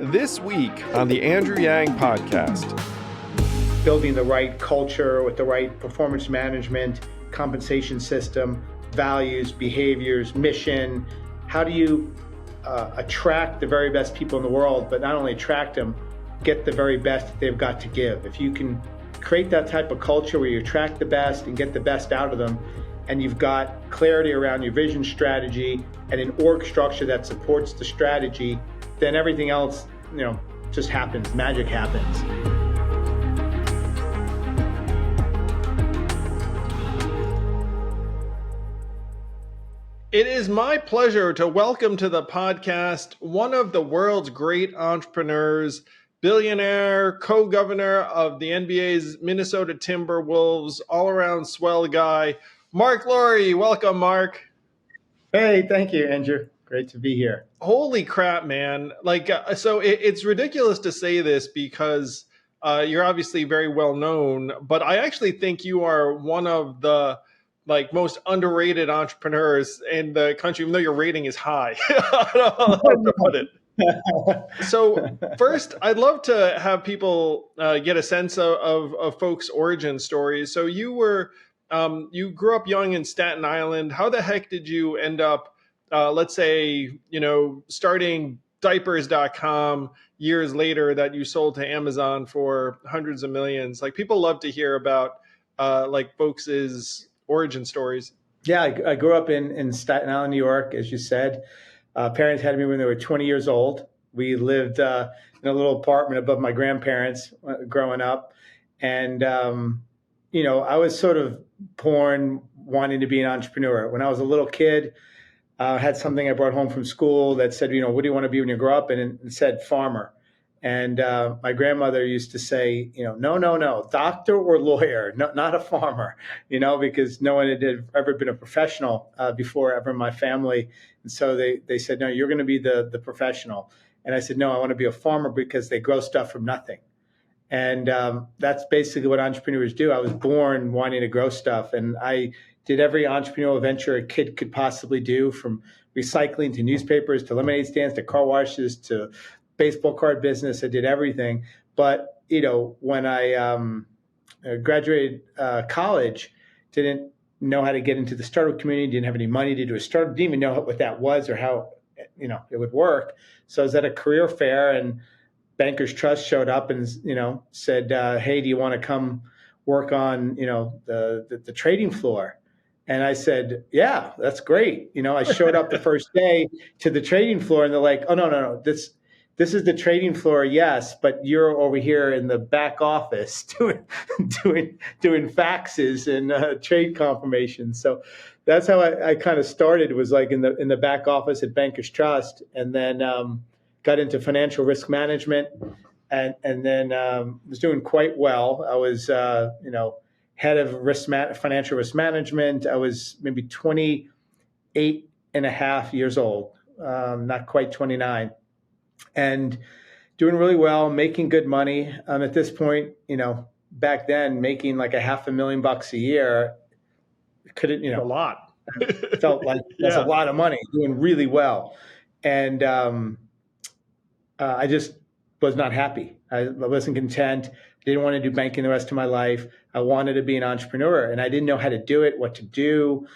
This week on the Andrew Yang Podcast. Building the right culture with the right performance management, compensation system, values, behaviors, mission. How do you attract the very best people in the world, but not only attract them, get the very best that they've got to give? If you can create that type of culture where you attract the best and get the best out of them, and you've got clarity around your vision, strategy, and an org structure that supports the strategy, then everything else, just happens. Magic happens. It is my pleasure to welcome to the podcast one of the world's great entrepreneurs, billionaire, co-governor of the NBA's Minnesota Timberwolves, all-around swell guy, Marc Lore. Welcome, Marc. Hey, thank you, Andrew. Great to be here. Holy crap, man. It's ridiculous to say this because you're obviously very well known, but I actually think you are one of the most underrated entrepreneurs in the country, even though your rating is high. I don't know how to put it. So first, I'd love to have people get a sense of folks' origin stories. So you grew up young in Staten Island. How the heck did you end up, starting Diapers.com years later that you sold to Amazon for hundreds of millions? People love to hear about folks' origin stories. Yeah, I grew up in Staten Island, New York, as you said. Parents had me when they were 20 years old. We lived in a little apartment above my grandparents growing up. And, I was sort of born wanting to be an entrepreneur. When I was a little kid, I had something I brought home from school that said, what do you want to be when you grow up? And it said farmer. And my grandmother used to say, no, doctor or lawyer, not a farmer, because no one had ever been a professional before ever in my family. And so they said, no, you're going to be the professional. And I said, no, I want to be a farmer because they grow stuff from nothing. And that's basically what entrepreneurs do. I was born wanting to grow stuff. And I did every entrepreneurial venture a kid could possibly do, from recycling to newspapers to lemonade stands to car washes to baseball card business. I did everything. But, when I graduated college, didn't know how to get into the startup community, didn't have any money to do a startup, didn't even know what that was or how, it would work. So I was at a career fair and Bankers Trust showed up and, said, hey, do you want to come work on, the trading floor? And I said, yeah, that's great. I showed up the first day to the trading floor and they're like, oh, no. This is the trading floor, yes, but you're over here in the back office doing faxes and trade confirmations. So that's how I kind of started, was in the back office at Bankers Trust, and then got into financial risk management, and then was doing quite well. I was head of financial risk management. I was maybe 28 and a half years old, not quite 29. And doing really well, making good money. At this point, back then, making like $500,000 a year, couldn't, a lot. Felt like that's a lot of money, doing really well. And I just was not happy. I wasn't content. Didn't want to do banking the rest of my life. I wanted to be an entrepreneur, and I didn't know how to do it, what to do.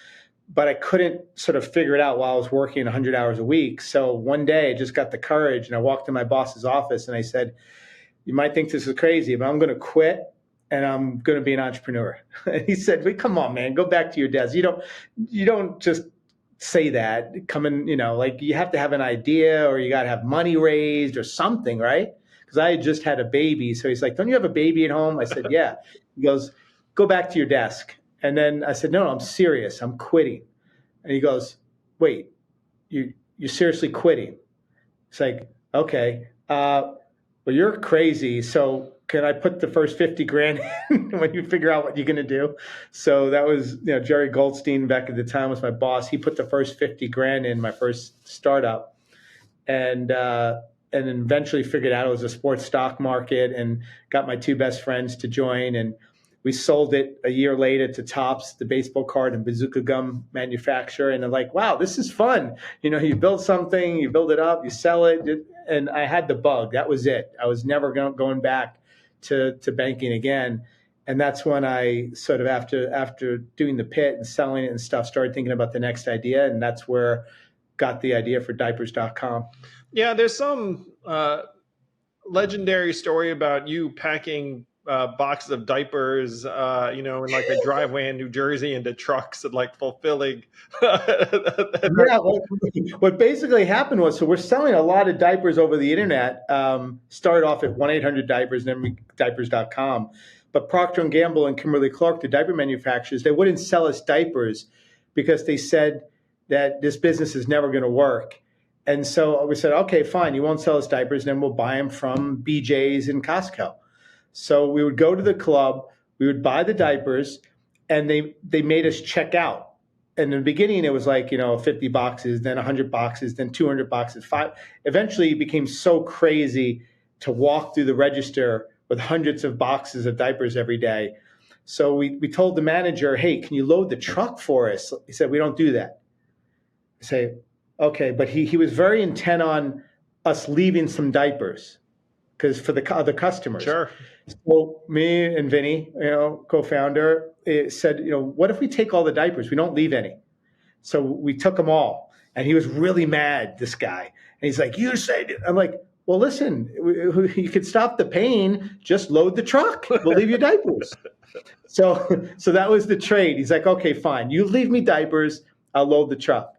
But I couldn't sort of figure it out while I was working 100 hours a week. So one day I just got the courage and I walked in my boss's office and I said, you might think this is crazy, but I'm going to quit and I'm going to be an entrepreneur. And he said, well, come on, man, go back to your desk. You don't just say that. Come in, you have to have an idea, or you got to have money raised or something, right? Because I had just had a baby. So he's like, don't you have a baby at home? I said, yeah. He goes, go back to your desk. And then I said, no, I'm serious. I'm quitting. And he goes, wait, you're seriously quitting? It's like, okay, well, you're crazy. So can I put the first 50 grand in when you figure out what you're going to do? So that was, Jerry Goldstein back at the time was my boss. He put the first 50 grand in my first startup, and eventually figured out it was a sports stock market, and got my two best friends to join. And we sold it a year later to Topps, the baseball card and bazooka gum manufacturer. And they're like, wow, this is fun. You build something, you build it up, you sell it. and I had the bug. That was it. I was never going back to banking again. And that's when I sort of, after doing the pit and selling it and stuff, started thinking about the next idea. And that's where got the idea for diapers.com. Yeah, there's some legendary story about you packing boxes of diapers, in like a driveway in New Jersey into trucks and like fulfilling. Yeah, what basically happened was, so we're selling a lot of diapers over the internet. Started off at 1-800-DIAPERS, then diapers.com. But Procter & Gamble and Kimberly-Clark, the diaper manufacturers, they wouldn't sell us diapers because they said that this business is never going to work. And so we said, okay, fine, you won't sell us diapers, then we'll buy them from BJ's and Costco. So we would go to the club, we would buy the diapers, and they made us check out. And in the beginning, it was like, 50 boxes, then 100 boxes, then 200 boxes, Eventually, it became so crazy to walk through the register with hundreds of boxes of diapers every day. So we told the manager, hey, can you load the truck for us? He said, we don't do that. I say, okay, but he was very intent on us leaving some diapers because for the other customers. Sure. So me and Vinny, co-founder, said, what if we take all the diapers? We don't leave any. So we took them all. And he was really mad, this guy. And he's like, you said it. I'm like, well, listen, you could stop the pain, just load the truck. We'll leave you diapers. So that was the trade. He's like, okay, fine. You leave me diapers, I'll load the truck.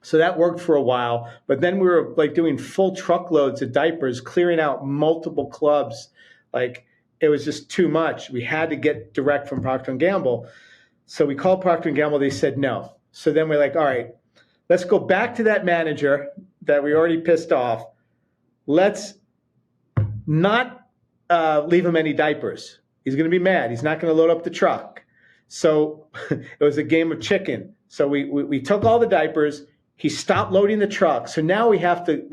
So that worked for a while. But then we were like doing full truckloads of diapers, clearing out multiple clubs. Like it was just too much. We had to get direct from Procter & Gamble. So we called Procter & Gamble. They said no. So then we're like, all right, let's go back to that manager that we already pissed off. Let's not leave him any diapers. He's going to be mad. He's not going to load up the truck. So it was a game of chicken. So we took all the diapers. He stopped loading the truck. So now we have to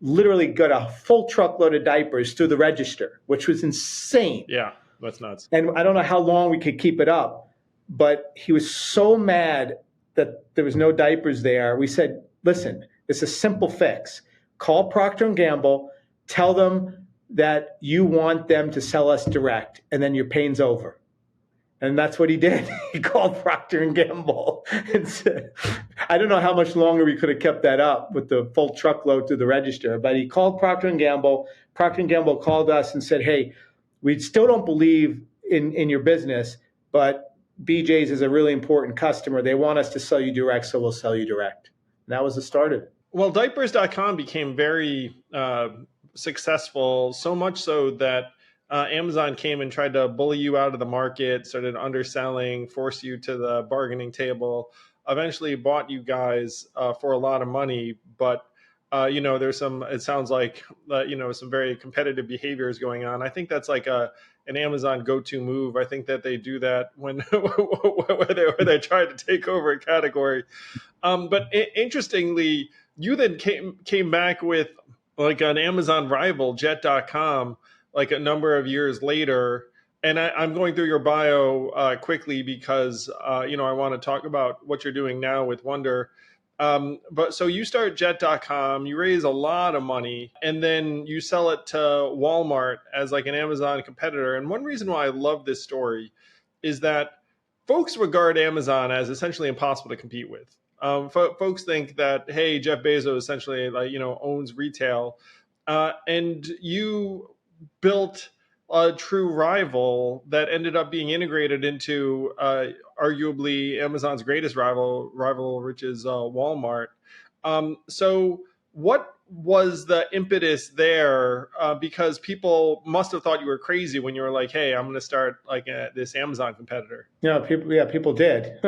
literally got a full truckload of diapers through the register, which was insane. Yeah, that's nuts. And I don't know how long we could keep it up, but he was so mad that there was no diapers there. We said, listen, it's a simple fix. Call Procter & Gamble, tell them that you want them to sell us direct, and then your pain's over. And that's what he did. He called Procter & Gamble and said, I don't know how much longer we could have kept that up with the full truckload through the register, but he called Procter & Gamble. Procter & Gamble called us and said, hey, we still don't believe in your business, but BJ's is a really important customer. They want us to sell you direct, so we'll sell you direct. And that was the start of it. Well, diapers.com became very successful, so much so that Amazon came and tried to bully you out of the market, started underselling, forced you to the bargaining table, eventually bought you guys for a lot of money. But, there's some, it sounds like, some very competitive behaviors going on. I think that's like an Amazon go-to move. I think that they do that when where they try to take over a category. But interestingly, you then came back with like an Amazon rival, Jet.com, like a number of years later. And I'm going through your bio quickly because, I want to talk about what you're doing now with Wonder. But so you start Jet.com, you raise a lot of money, and then you sell it to Walmart as like an Amazon competitor. And one reason why I love this story is that folks regard Amazon as essentially impossible to compete with. Folks think that, hey, Jeff Bezos essentially owns retail, and you built a true rival that ended up being integrated into arguably Amazon's greatest rival, which is Walmart. So what was the impetus there? Because people must have thought you were crazy when you were like, hey, I'm going to start like this Amazon competitor. People did.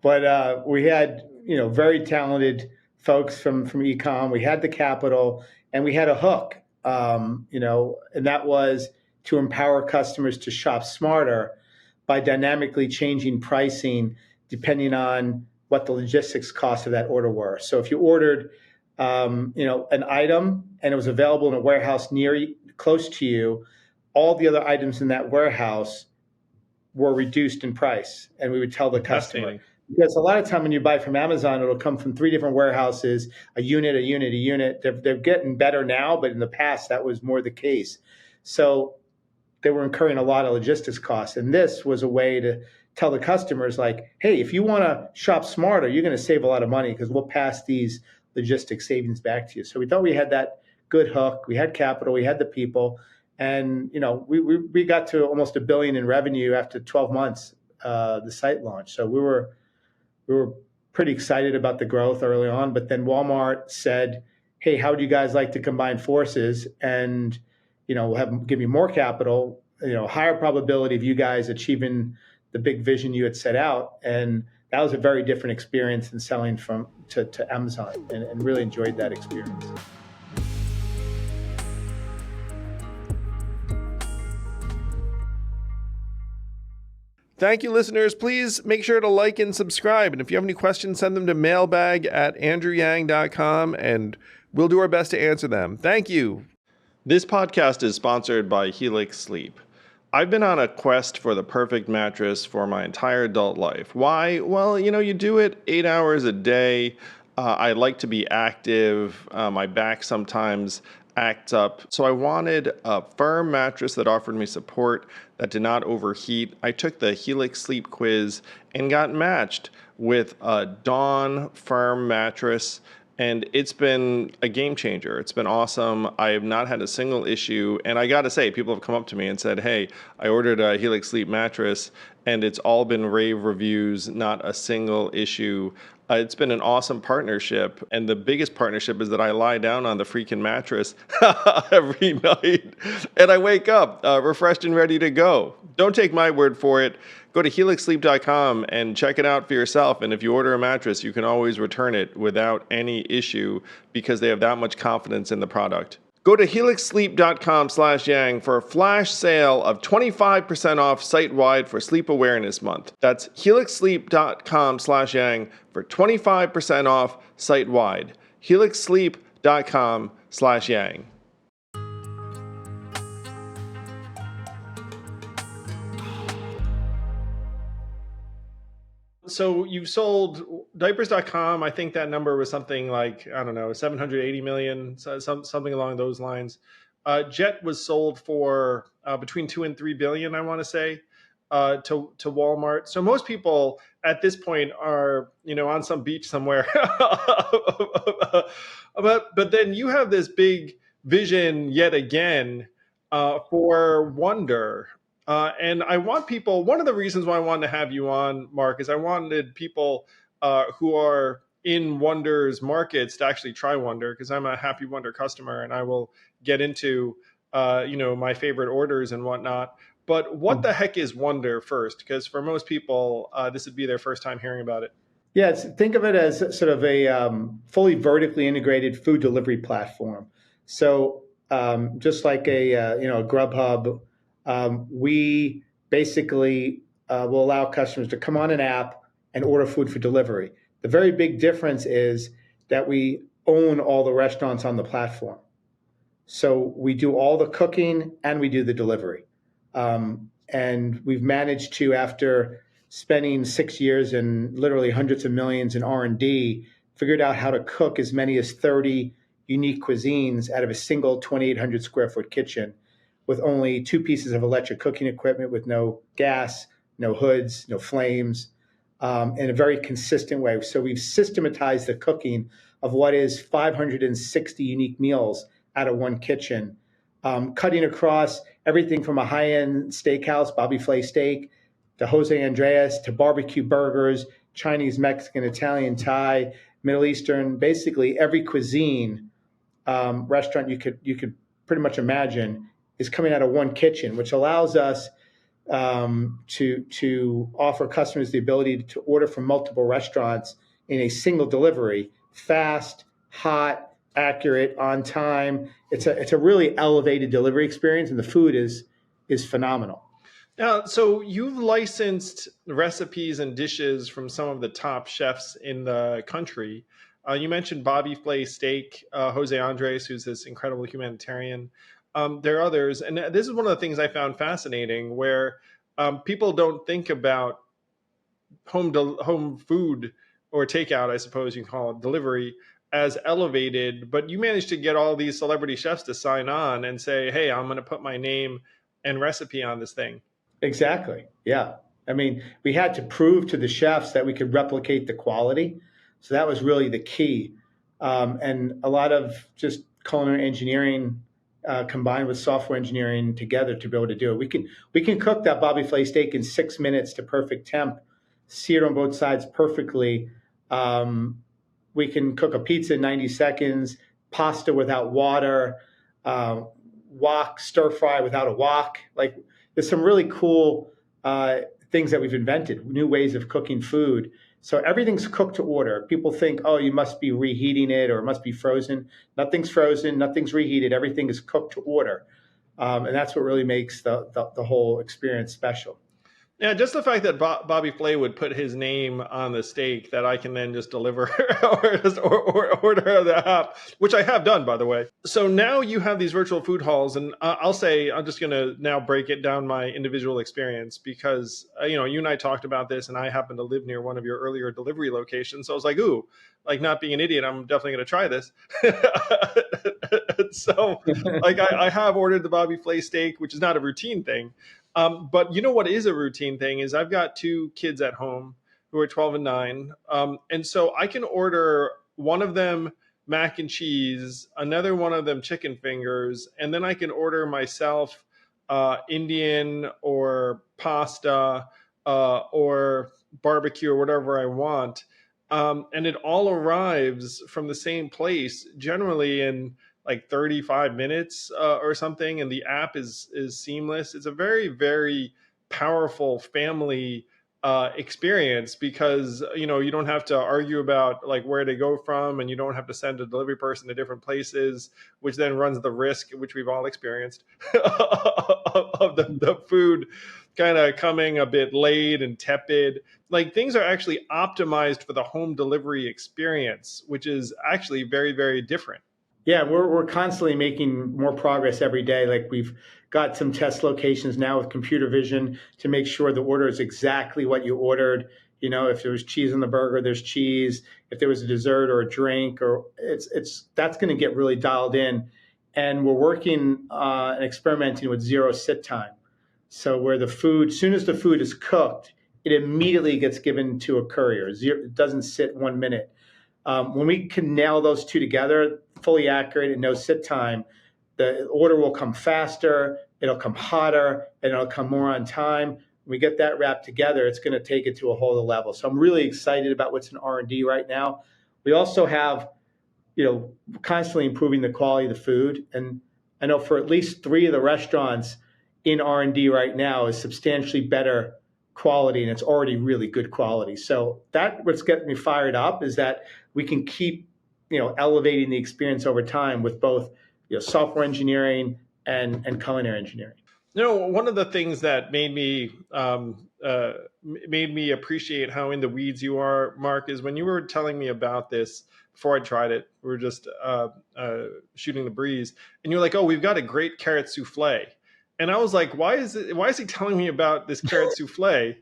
But we had, very talented folks from e-com. We had the capital and we had a hook, and that was to empower customers to shop smarter by dynamically changing pricing depending on what the logistics costs of that order were. So if you ordered, an item and it was available in a warehouse close to you, all the other items in that warehouse were reduced in price. And we would tell the customer, Because a lot of time when you buy from Amazon, it'll come from three different warehouses, a unit, a unit, a unit. They're getting better now, but in the past, that was more the case. So they were incurring a lot of logistics costs. And this was a way to tell the customers, like, hey, if you want to shop smarter, you're going to save a lot of money because we'll pass these logistics savings back to you. So we thought we had that good hook. We had capital, we had the people. And, we got to almost $1 billion in revenue after 12 months, the site launch. So we were pretty excited about the growth early on. But then Walmart said, hey, how would you guys like to combine forces and, give you more capital, higher probability of you guys achieving the big vision you had set out. And that was a very different experience than selling to Amazon, and really enjoyed that experience. Thank you, listeners. Please make sure to like and subscribe. And if you have any questions, send them to mailbag@andrewyang.com, and we'll do our best to answer them. Thank you. This podcast is sponsored by Helix Sleep. I've been on a quest for the perfect mattress for my entire adult life. Why? Well, you do it 8 hours a day. I like to be active. My back sometimes acts up. So I wanted a firm mattress that offered me support, that did not overheat. I took the Helix Sleep quiz and got matched with a Dawn firm mattress, and it's been a game changer. It's been awesome. I have not had a single issue. And I got to say, people have come up to me and said, hey, I ordered a Helix Sleep mattress, and it's all been rave reviews, not a single issue. It's been an awesome partnership. And the biggest partnership is that I lie down on the freaking mattress every night, and I wake up refreshed and ready to go. Don't take my word for it. Go to helixsleep.com and check it out for yourself. And if you order a mattress, you can always return it without any issue because they have that much confidence in the product. Go to helixsleep.com/yang for a flash sale of 25% off site-wide for Sleep Awareness Month. That's helixsleep.com/yang for 25% off site-wide. helixsleep.com/yang. So you've sold diapers.com. I think that number was something like, I don't know, 780 million, something along those lines. Jet was sold for between 2 and 3 billion, I want to say, to Walmart. So most people at this point are, on some beach somewhere. but then you have this big vision yet again for Wonder. And I want people, one of the reasons why I wanted to have you on, Mark, is I wanted people who are in Wonder's markets to actually try Wonder, because I'm a happy Wonder customer and I will get into, my favorite orders and whatnot. But what the heck is Wonder first? Because for most people, this would be their first time hearing about it. Yeah, think of it as sort of a fully vertically integrated food delivery platform. So just like a Grubhub, we basically will allow customers to come on an app and order food for delivery. The very big difference is that we own all the restaurants on the platform. So we do all the cooking and we do the delivery. And we've managed to, after spending 6 years and literally hundreds of millions in R&D, figured out how to cook as many as 30 unique cuisines out of a single 2,800 square foot kitchen with only 2 pieces of electric cooking equipment, with no gas, no hoods, no flames, in a very consistent way. So we've systematized the cooking of what is 560 unique meals out of one kitchen, cutting across everything from a high-end steakhouse, Bobby Flay Steak, to Jose Andres, to barbecue burgers, Chinese, Mexican, Italian, Thai, Middle Eastern, basically every cuisine restaurant you could pretty much imagine is coming out of one kitchen, which allows us to offer customers the ability to order from multiple restaurants in a single delivery, fast, hot, accurate, on time. It's a really elevated delivery experience, and the food is phenomenal. Now, so you've licensed recipes and dishes from some of the top chefs in the country. You mentioned Bobby Flay Steak, Jose Andres, who's this incredible humanitarian. There are others. And this is one of the things I found fascinating, where people don't think about home food or takeout, I suppose you can call it, delivery, as elevated, but you managed to get all these celebrity chefs to sign on and say, hey, I'm going to put my name and recipe on this thing. Exactly. Yeah. I mean, we had to prove to the chefs that we could replicate the quality. So that was really the key. And a lot of just culinary engineering combined with software engineering together to be able to do it. We can cook that Bobby flay steak in 6 minutes to perfect temp, sear it on both sides perfectly. We can cook a pizza in 90 seconds, pasta without water, wok stir fry without a wok. Like, there's some really cool things that we've invented, new ways of cooking food. So everything's cooked to order. People think, oh, you must be reheating it or it must be frozen. Nothing's frozen, nothing's reheated. Everything is cooked to order. And that's what really makes the whole experience special. Yeah, just the fact that Bobby Flay would put his name on the steak that I can then just deliver or order the app, which I have done, by the way. So now you have these virtual food halls, and I'll say I'm just going to now break it down my individual experience because you and I talked about this, and I happen to live near one of your earlier delivery locations. So I was like, ooh, like not being an idiot, I'm definitely going to try this. So like I have ordered the Bobby Flay steak, which is not a routine thing. But you know what is a routine thing is I've got 2 kids at home who are 12 and 9. And so I can order one of them mac and cheese, another one of them chicken fingers, and then I can order myself Indian or pasta or barbecue or whatever I want. And it all arrives from the same place, generally in like 35 minutes or something, and the app is seamless. It's a very, very powerful family experience because you don't have to argue about like where to go from, and you don't have to send a delivery person to different places, which then runs the risk, which we've all experienced, of the food kind of coming a bit late and tepid. Like, things are actually optimized for the home delivery experience, which is actually very, very different. Yeah, we're constantly making more progress every day. Like, we've got some test locations now with computer vision to make sure the order is exactly what you ordered. If there was cheese on the burger, there's cheese. If there was a dessert or a drink, or that's going to get really dialed in. And we're working and experimenting with zero sit time. So where the food, as soon as the food is cooked, it immediately gets given to a courier. It doesn't sit 1 minute. When we can nail those two together, fully accurate and no sit time, the order will come faster, it'll come hotter, and it'll come more on time. When we get that wrapped together, it's going to take it to a whole other level. So I'm really excited about what's in R&D right now. We also have, constantly improving the quality of the food. And I know for at least 3 of the restaurants in R&D right now is substantially better quality, and it's already really good quality. So that what's getting me fired up is that we can keep elevating the experience over time with both software engineering and culinary engineering. One of the things that made me appreciate how in the weeds you are, Mark, is when you were telling me about this before I tried it. We were just shooting the breeze, and you're like, "Oh, we've got a great carrot souffle," and I was like, "Why is he telling me about this carrot souffle?"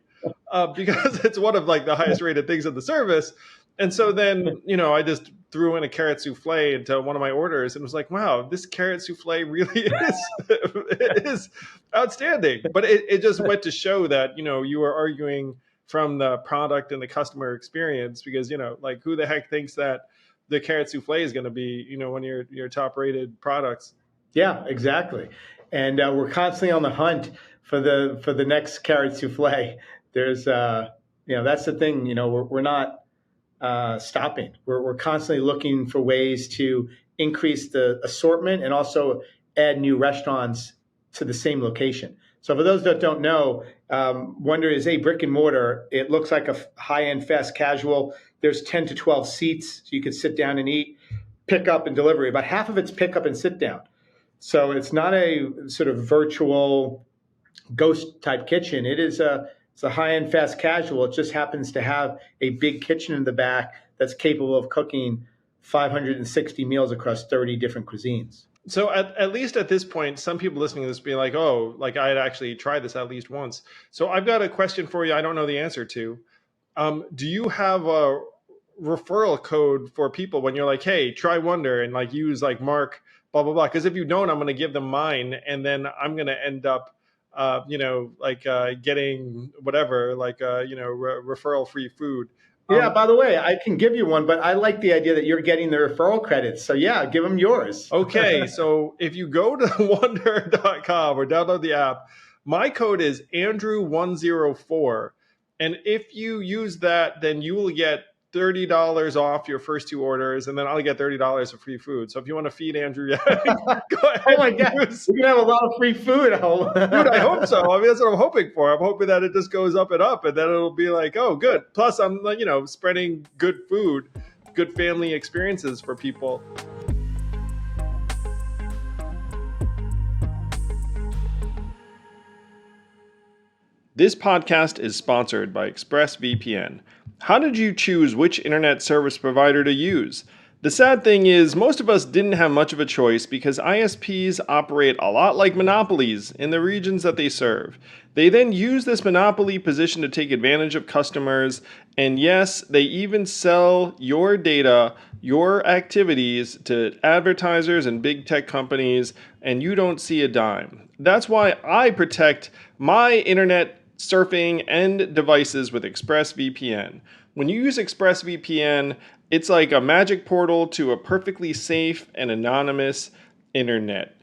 Because it's one of like the highest rated things in the service. And so then, I just threw in a carrot souffle into one of my orders and was like, wow, this carrot souffle really is outstanding. But it just went to show that, you were arguing from the product and the customer experience because, like, who the heck thinks that the carrot souffle is going to be, one of your top rated products? Yeah, exactly. And we're constantly on the hunt for the next carrot souffle. There's, that's the thing, we're not stopping. We're constantly looking for ways to increase the assortment and also add new restaurants to the same location. So for those that don't know, Wonder is a brick and mortar. It looks like a high-end fast casual. There's 10 to 12 seats, so you can sit down and eat, pick up and delivery. About half of it's pick up and sit down. So it's not a sort of virtual ghost type kitchen. It's a high-end fast casual. It just happens to have a big kitchen in the back that's capable of cooking 560 meals across 30 different cuisines. So at least at this point, some people listening to this be like, oh, like I'd actually tried this at least once. So I've got a question for you I don't know the answer to. Do you have a referral code for people when you're like, hey, try Wonder and like use like Mark, blah, blah, blah? Because if you don't, I'm going to give them mine and then I'm going to end up, getting whatever, referral free food. Yeah, by the way, I can give you one, but I like the idea that you're getting the referral credits. So yeah, give them yours. Okay, so if you go to wonder.com or download the app, my code is Andrew104. And if you use that, then you will get $30 off your first two orders, and then I'll get $30 of free food. So if you want to feed Andrew, yeah, go ahead. Oh my God, use. we're gonna have a lot of free food at home. Dude, I hope so. I mean, that's what I'm hoping for. I'm hoping that it just goes up and up, and then it'll be like, oh, good. Plus, I'm spreading good food, good family experiences for people. This podcast is sponsored by ExpressVPN. How did you choose which internet service provider to use? The sad thing is, most of us didn't have much of a choice because ISPs operate a lot like monopolies in the regions that they serve. They then use this monopoly position to take advantage of customers, and yes, they even sell your data, your activities to advertisers and big tech companies, and you don't see a dime. That's why I protect my internet surfing and devices with ExpressVPN. When you use ExpressVPN, it's like a magic portal to a perfectly safe and anonymous internet.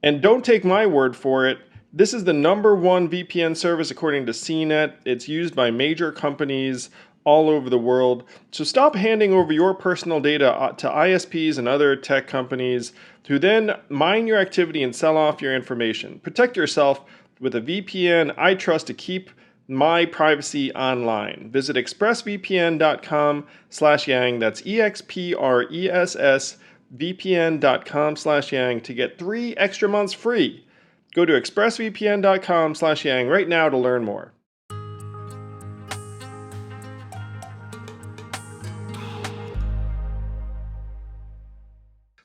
And don't take my word for it. This is the #1 VPN service according to CNET. It's used by major companies all over the world. So stop handing over your personal data to ISPs and other tech companies who then mine your activity and sell off your information. Protect yourself with a VPN I trust to keep my privacy online. Visit expressvpn.com/yang. That's expressvpn.com/yang to get 3 extra months free. Go to expressvpn.com/yang right now to learn more.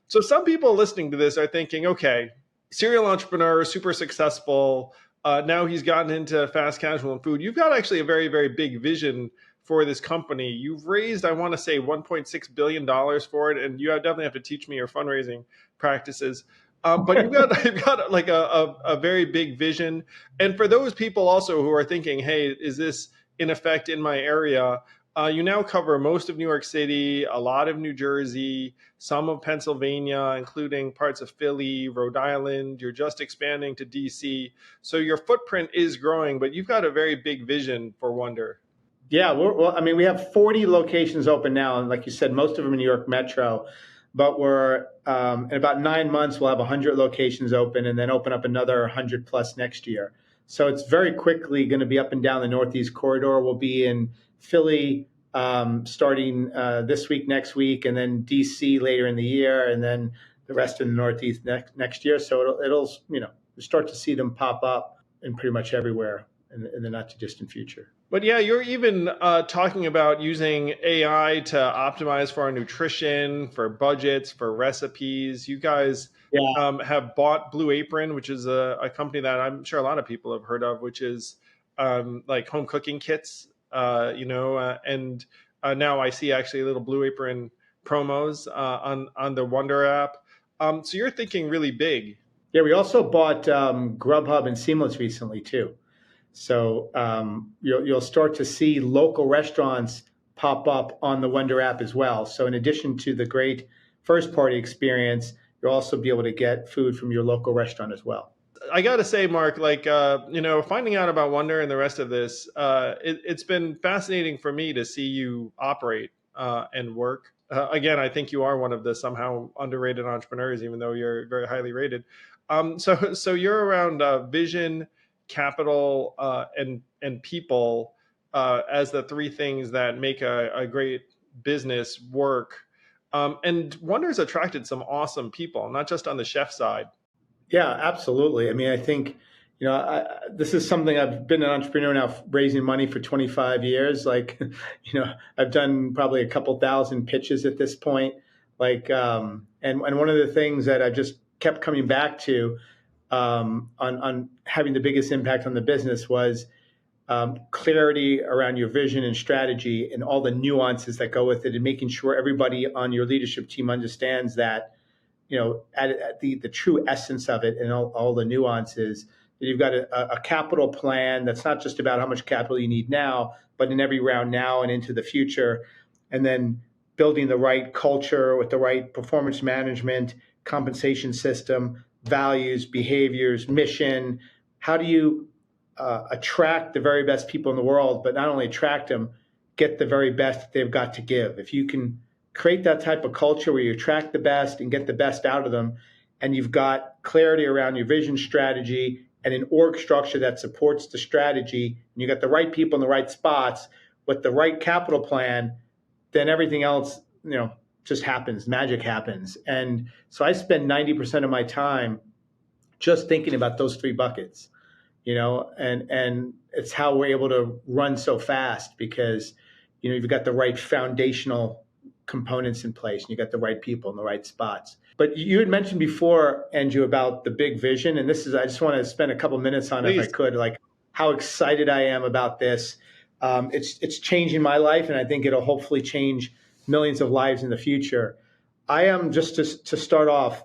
So some people listening to this are thinking, okay, serial entrepreneur, super successful. Now he's gotten into fast casual and food. You've got actually a very, very big vision for this company. You've raised, I want to say, $1.6 billion for it, and you definitely have to teach me your fundraising practices. But you've got like a very big vision. And for those people also who are thinking, hey, is this in effect in my area? You now cover most of New York City, a lot of New Jersey, some of Pennsylvania, including parts of Philly, Rhode Island. You're just expanding to DC. So your footprint is growing, but you've got a very big vision for Wonder. Yeah, we have 40 locations open now. And like you said, most of them in New York Metro. But we're in about 9 months, we'll have 100 locations open and then open up another 100 plus next year. So it's very quickly going to be up and down the Northeast corridor. We'll be in Philly starting this week, next week, and then DC later in the year, and then the rest of the Northeast next year. So it'll start to see them pop up in pretty much everywhere in the not too distant future. But yeah, you're even talking about using AI to optimize for our nutrition, for budgets, for recipes. You guys have bought Blue Apron, which is a company that I'm sure a lot of people have heard of, which is like home cooking kits, and now I see actually little Blue Apron promos on the Wonder app. So you're thinking really big. Yeah, we also bought Grubhub and Seamless recently too. So you'll start to see local restaurants pop up on the Wonder app as well. So in addition to the great first-party experience, you'll also be able to get food from your local restaurant as well. I got to say, Mark, finding out about Wonder and the rest of this, it's been fascinating for me to see you operate and work. Again, I think you are one of the somehow underrated entrepreneurs, even though you're very highly rated. So you're around vision, capital, and people as the 3 things that make a great business work. And Wonder's attracted some awesome people, not just on the chef side. Yeah, absolutely. I mean, I think, this is something I've been an entrepreneur now, raising money for 25 years. Like, I've done probably a couple thousand pitches at this point. Like, and one of the things that I just kept coming back to on having the biggest impact on the business was clarity around your vision and strategy and all the nuances that go with it, and making sure everybody on your leadership team understands that, at the true essence of it and all the nuances. That you've got a capital plan that's not just about how much capital you need now, but in every round now and into the future, and then building the right culture with the right performance management, compensation system, values, behaviors, mission. How do you attract the very best people in the world, but not only attract them, get the very best that they've got to give? If you can create that type of culture where you attract the best and get the best out of them, and you've got clarity around your vision, strategy, and an org structure that supports the strategy, and you got the right people in the right spots with the right capital plan, then everything else, just happens. Magic happens. And so I spend 90% of my time just thinking about those three buckets, and it's how we're able to run so fast, because, you've got the right foundational components in place, and you got the right people in the right spots. But you had mentioned before, Andrew, about the big vision. And I just want to spend a couple minutes on, Please. if I could, like how excited I am about this. It's changing my life, and I think it'll hopefully change millions of lives in the future. I am, just to start off,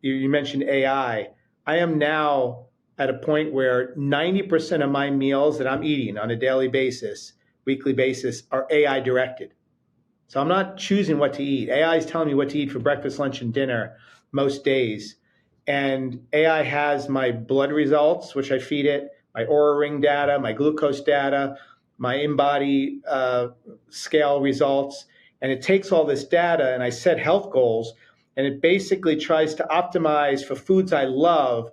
you mentioned AI. I am now at a point where 90% of my meals that I'm eating on a daily basis, weekly basis, are AI directed. So I'm not choosing what to eat. AI is telling me what to eat for breakfast, lunch, and dinner most days. And AI has my blood results, which I feed it, my Oura Ring data, my glucose data, my in-body scale results. And it takes all this data, and I set health goals, and it basically tries to optimize for foods I love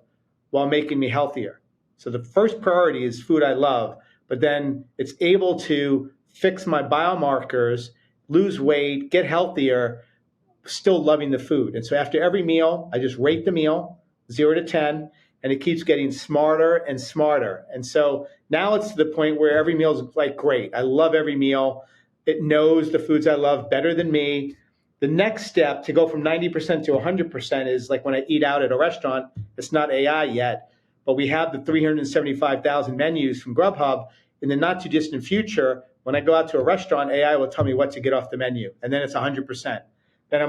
while making me healthier. So the first priority is food I love, but then it's able to fix my biomarkers, lose weight, get healthier, still loving the food. And so after every meal, I just rate the meal, 0 to 10, and it keeps getting smarter and smarter. And so now it's to the point where every meal is like, great. I love every meal. It knows the foods I love better than me. The next step to go from 90% to 100% is like when I eat out at a restaurant. It's not AI yet, but we have the 375,000 menus from Grubhub. In the not too distant future, when I go out to a restaurant, AI will tell me what to get off the menu, and then it's 100%. Then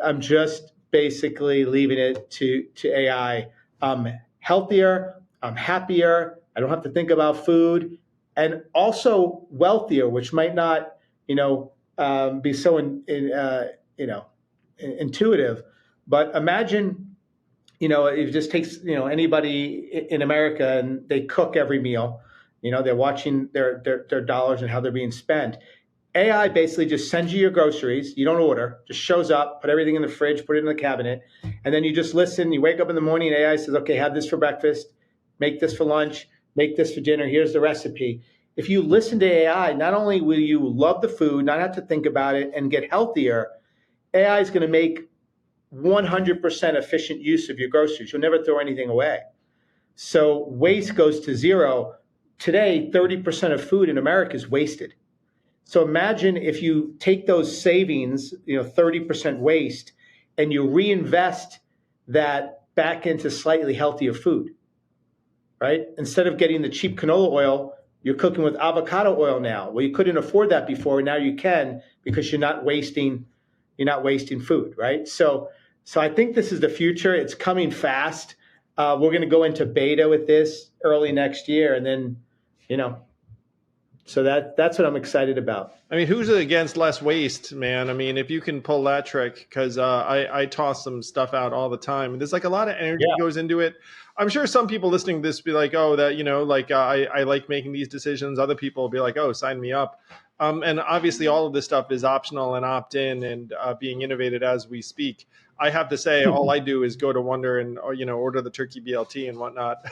I'm just basically leaving it to AI. I'm healthier, I'm happier, I don't have to think about food, and also wealthier, which might not, be so intuitive. But imagine, it just takes, anybody in America, and they cook every meal. They're watching their dollars and how they're being spent. AI basically just sends you your groceries. You don't order, just shows up, put everything in the fridge, put it in the cabinet, and then you just listen. You wake up in the morning, and AI says, okay, have this for breakfast, make this for lunch, make this for dinner. Here's the recipe. If you listen to AI, not only will you love the food, not have to think about it, and get healthier, AI is going to make 100% efficient use of your groceries. You'll never throw anything away. So waste goes to zero. Today, 30% of food in America is wasted. So imagine if you take those savings, 30% waste, and you reinvest that back into slightly healthier food, right? Instead of getting the cheap canola oil, you're cooking with avocado oil now. Well, you couldn't afford that before. Now you can, because you're not wasting food, right? So I think this is the future. It's coming fast. We're going to go into beta with this early next year, and then, so that's what I'm excited about. I mean, who's against less waste, man? I mean, if you can pull that trick, because I toss some stuff out all the time, and there's like a lot of energy goes into it. I'm sure some people listening to this be like, oh, that, I like making these decisions. Other people will be like, oh, sign me up. And obviously all of this stuff is optional and opt-in and being innovated as we speak. I have to say, all I do is go to Wonder and order the turkey BLT and whatnot.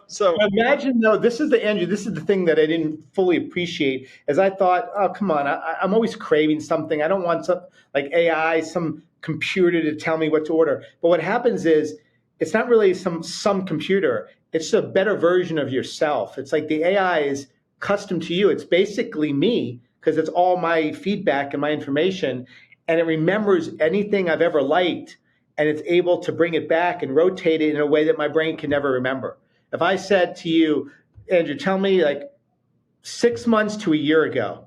So imagine, though, this is the thing that I didn't fully appreciate, as I thought, oh, come on, I'm always craving something. I don't want some like AI, some computer to tell me what to order. But what happens is, it's not really some computer. It's a better version of yourself. It's like the AI is custom to you. It's basically me, because it's all my feedback and my information. And it remembers anything I've ever liked, and it's able to bring it back and rotate it in a way that my brain can never remember. if I said to you, Andrew, tell me like 6 months to a year ago,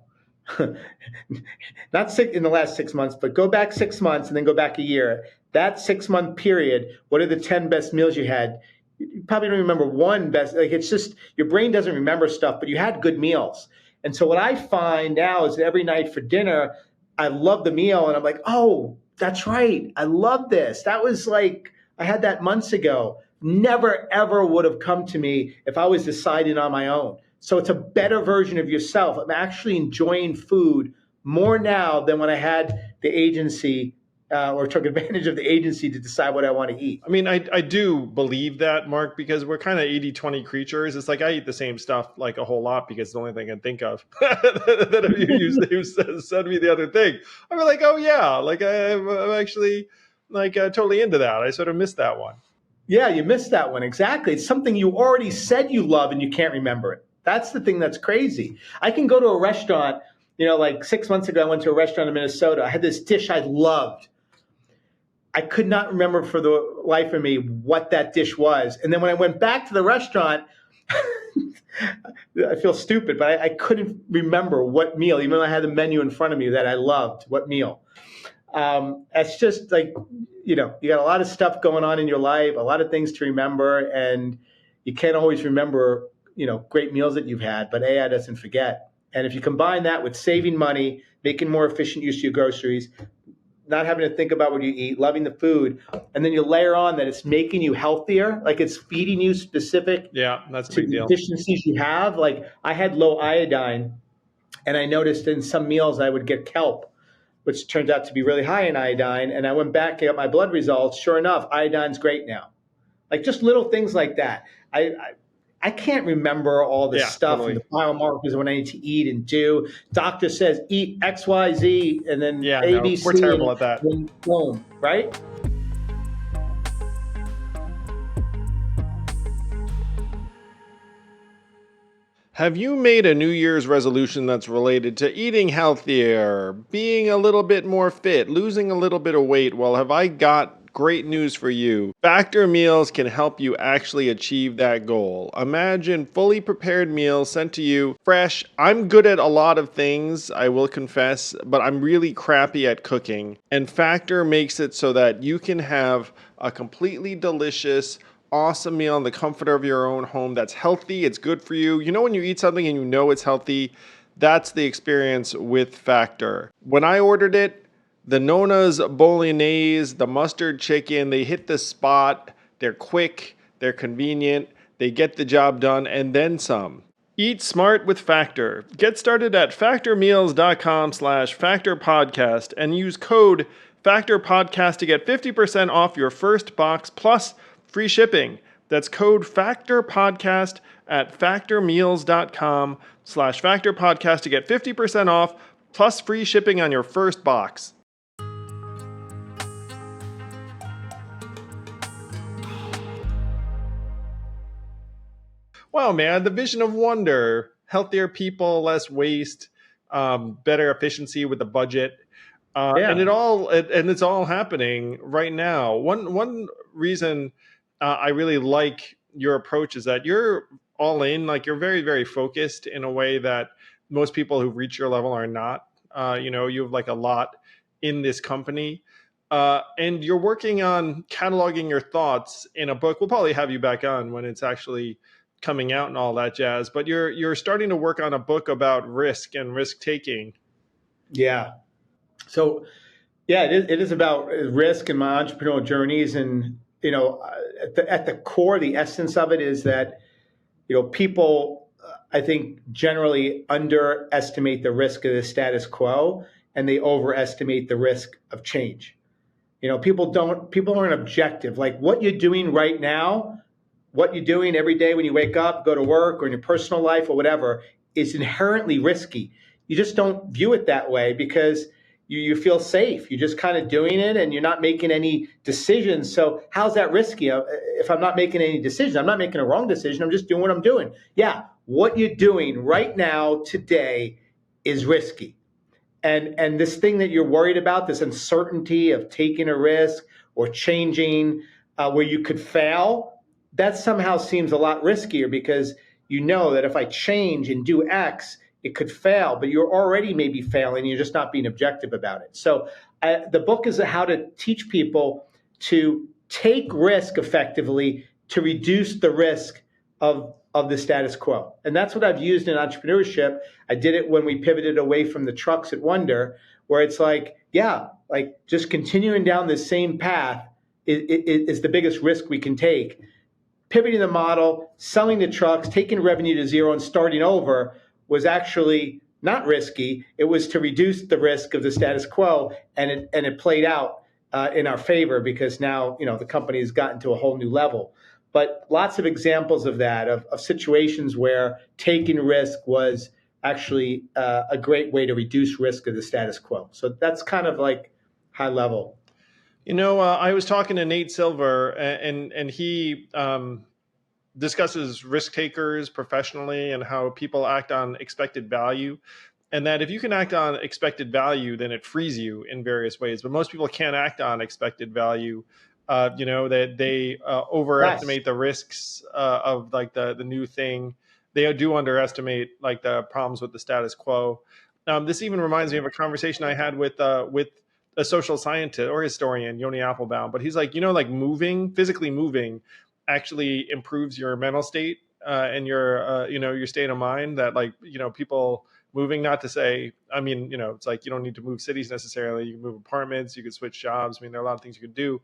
not in the last 6 months, but go back 6 months and then go back a year. That 6 month period, what are the 10 best meals you had? You probably don't remember one best. Like, it's just your brain doesn't remember stuff, but you had good meals. And so what I find now is that every night for dinner, I love the meal and I'm like, oh, that's right. I love this. That was like, I had that months ago. Never, ever would have come to me if I was deciding on my own. So it's a better version of yourself. I'm actually enjoying food more now than when I had the agency or took advantage of the agency to decide what I want to eat. I mean, I do believe that, Mark, because we're kind of 80-20 creatures. It's like I eat the same stuff like a whole lot because it's the only thing I can think of. That if you said to me the other thing, I'm like, oh yeah, like I'm actually like totally into that. I sort of missed that one. Yeah, you missed that one. Exactly. It's something you already said you love and you can't remember it. That's the thing that's crazy. I can go to a restaurant, like 6 months ago, I went to a restaurant in Minnesota. I had this dish I loved. I could not remember for the life of me what that dish was. And then when I went back to the restaurant, I feel stupid, but I couldn't remember what meal, even though I had the menu in front of me that I loved, what meal. It's just like, you got a lot of stuff going on in your life, a lot of things to remember, and you can't always remember, great meals that you've had, but AI doesn't forget. And if you combine that with saving money, making more efficient use of your groceries, not having to think about what you eat, loving the food, and then you layer on that it's making you healthier, like it's feeding you specific that's a to big deal. deficiencies you have. Like I had low iodine, and I noticed in some meals I would get kelp, which turns out to be really high in iodine. And I went back and got my blood results. Sure enough, iodine's great now. Like just little things like that. I can't remember all the stuff totally. and the biomarkers of what I need to eat and do. Doctor says eat X, Y, Z, and then A, B, C. We're terrible at that. Boom, right? Have you made a New Year's resolution that's related to eating healthier, being a little bit more fit, losing a little bit of weight? Well, have I got great news for you. Factor meals can help you actually achieve that goal. Imagine fully prepared meals sent to you fresh. I'm good at a lot of things, I will confess, but I'm really crappy at cooking. And Factor makes it so that you can have a completely delicious, awesome meal in the comfort of your own home that's healthy, it's good for you. You know when you eat something and you know it's healthy? That's the experience with Factor. When I ordered it, the Nona's Bolognese, the mustard chicken, they hit the spot. They're quick, they're convenient, they get the job done, and then some. Eat smart with Factor. Get started at factormeals.com/factorpodcast and use code FACTORPODCAST to get 50% off your first box plus free shipping. That's code FACTORPODCAST at factormeals.com/factorpodcast to get 50% off plus free shipping on your first box. Wow, man, the vision of wonder. Healthier people, less waste, better efficiency with the budget. And it's all happening right now. One reason I really like your approach is that you're all in, like you're very, very focused in a way that most people who reach your level are not. You have like a lot in this company. And you're working on cataloging your thoughts in a book. We'll probably have you back on when it's actually coming out and all that jazz. But you're starting to work on a book about risk and risk taking. Yeah. So, yeah, it is about risk and my entrepreneurial journeys. And, at the core, the essence of it is that, people, I think, generally underestimate the risk of the status quo and they overestimate the risk of change. People aren't objective. Like what you're doing right now, what you're doing every day when you wake up, go to work, or in your personal life or whatever, is inherently risky. You just don't view it that way because you feel safe. You're just kind of doing it and you're not making any decisions. So how's that risky? If I'm not making any decisions, I'm not making a wrong decision. I'm just doing what I'm doing. Yeah, what you're doing right now, today, is risky. And this thing that you're worried about, this uncertainty of taking a risk or changing where you could fail, that somehow seems a lot riskier because you know that if I change and do X, it could fail, but you're already maybe failing. You're just not being objective about it. So the book is how to teach people to take risk effectively to reduce the risk of the status quo. And that's what I've used in entrepreneurship. I did it when we pivoted away from the trucks at Wonder, where it's like, yeah, like just continuing down the same path is the biggest risk we can take. Pivoting the model, selling the trucks, taking revenue to zero and starting over was actually not risky. It was to reduce the risk of the status quo, and it played out in our favor because now the company has gotten to a whole new level. But lots of examples of that, of situations where taking risk was actually a great way to reduce risk of the status quo. So that's kind of like high level. I was talking to Nate Silver, and he discusses risk takers professionally and how people act on expected value. And that if you can act on expected value, then it frees you in various ways. But most people can't act on expected value. That they overestimate the risks of like the new thing. They do underestimate like the problems with the status quo. This even reminds me of a conversation I had with a social scientist or historian, Yoni Applebaum. But he's like, like physically moving actually improves your mental state and your state of mind. That like, people moving, not to say, it's like you don't need to move cities necessarily. You can move apartments, you could switch jobs. There are a lot of things you could do.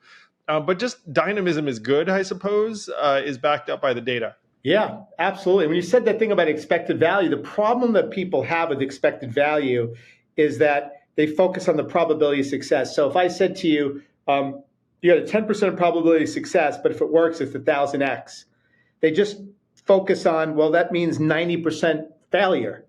But just dynamism is good, I suppose, is backed up by the data. Yeah, absolutely. When you said that thing about expected value, the problem that people have with expected value is that they focus on the probability of success. So if I said to you, you got a 10% probability of success, but if it works, it's 1,000x. They just focus on, well, that means 90% failure.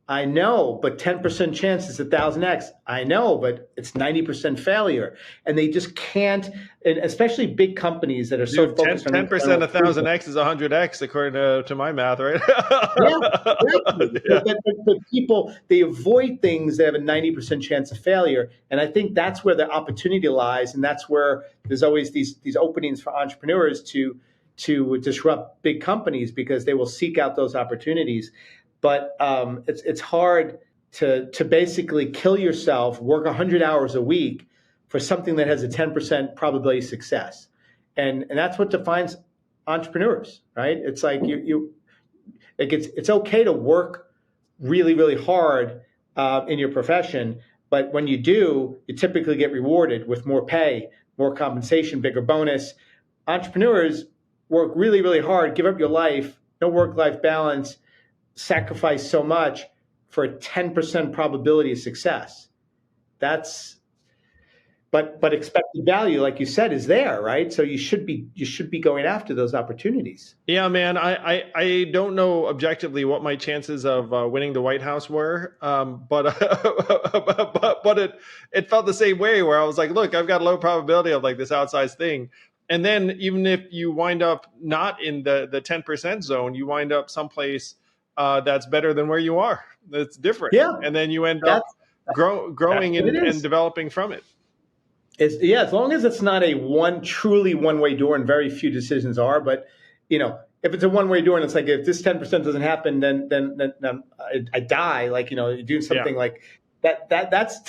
I know, but 10% chance is 1,000x. I know, but it's 90% failure. And they just can't, and especially big companies that are so focused on 10% 1,000x is 100x, according to my math, right? Yeah, right. Yeah. But people, they avoid things that have a 90% chance of failure. And I think that's where the opportunity lies. And that's where there's always these openings for entrepreneurs to disrupt big companies because they will seek out those opportunities. But it's hard to basically kill yourself, work 100 hours a week for something that has a 10% probability of success. And that's what defines entrepreneurs, right? It's like it's okay to work really, really hard in your profession, but when you do, you typically get rewarded with more pay, more compensation, bigger bonus. Entrepreneurs work really, really hard, give up your life, no work-life balance, sacrifice so much for a 10% probability of success. But expected value, like you said, is there, right? So you should be going after those opportunities. Yeah, man. I don't know objectively what my chances of winning the White House were, but it felt the same way. Where I was like, look, I've got a low probability of like this outsized thing, and then even if you wind up not in the 10% zone, you wind up someplace that's better than where you are. That's different. Yeah, and then you end up growing and developing from it. As long as it's not a truly one-way door, and very few decisions are. But if it's a one-way door and it's like if this 10% doesn't happen, then I die. Like you do something like that. That's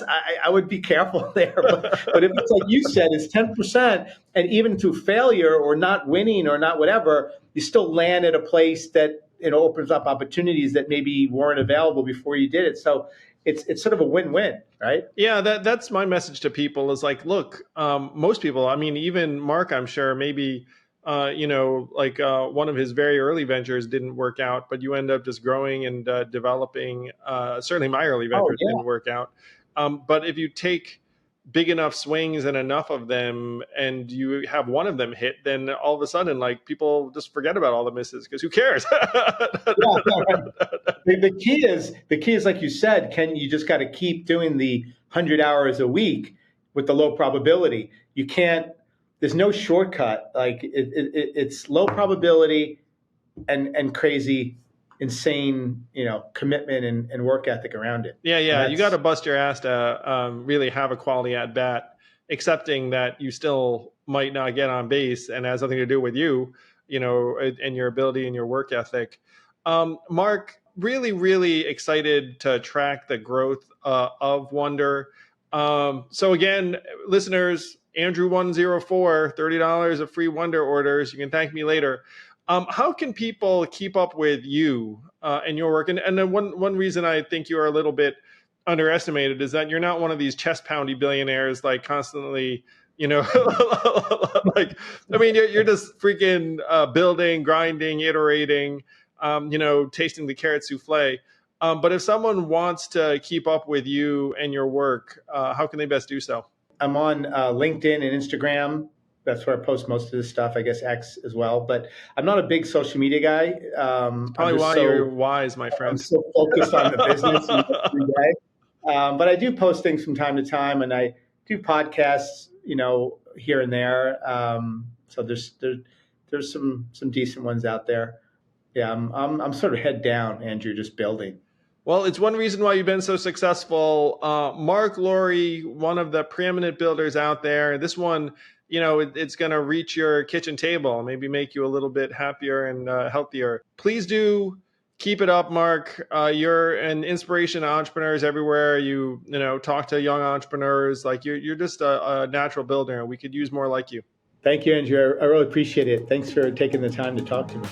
I would be careful there. But if it's like you said, it's 10%, and even through failure or not winning or not whatever, you still land at a place that opens up opportunities that maybe weren't available before you did it. So it's sort of a win-win, right? Yeah, that's my message to people is like, look, most people, even Mark, I'm sure maybe, one of his very early ventures didn't work out, but you end up just growing and developing. Certainly my early ventures didn't work out. But if you take big enough swings and enough of them and you have one of them hit, then all of a sudden like people just forget about all the misses because who cares? The key is like you said, Ken, you just got to keep doing the 100 hours a week with the low probability. You can't, there's no shortcut. Like it's low probability and crazy, insane, commitment and work ethic around it. Yeah. You got to bust your ass to really have a quality at bat. accepting that you still might not get on base and has nothing to do with you, and your ability and your work ethic. Marc, really, really excited to track the growth of Wonder. So again, listeners, Andrew104, $30 of free Wonder orders. You can thank me later. How can people keep up with you and your work? And then one reason I think you are a little bit underestimated is that you're not one of these chest poundy billionaires, like constantly, like, I mean, you're just freaking building, grinding, iterating, tasting the carrot souffle. But if someone wants to keep up with you and your work, how can they best do so? I'm on LinkedIn and Instagram. That's where I post most of this stuff. I guess X as well, but I'm not a big social media guy. Probably why you're wise, my friend. I'm so focused on the business every day. But I do post things from time to time, and I do podcasts, here and there. So there's some decent ones out there. Yeah, I'm sort of head down, Andrew, just building. Well, it's one reason why you've been so successful. Marc Lore, one of the preeminent builders out there. This one, it's going to reach your kitchen table, maybe make you a little bit happier and healthier. Please do keep it up, Marc. You're an inspiration to entrepreneurs everywhere. You talk to young entrepreneurs. Like you're just a natural builder, and we could use more like you. Thank you, Andrew. I really appreciate it. Thanks for taking the time to talk to me.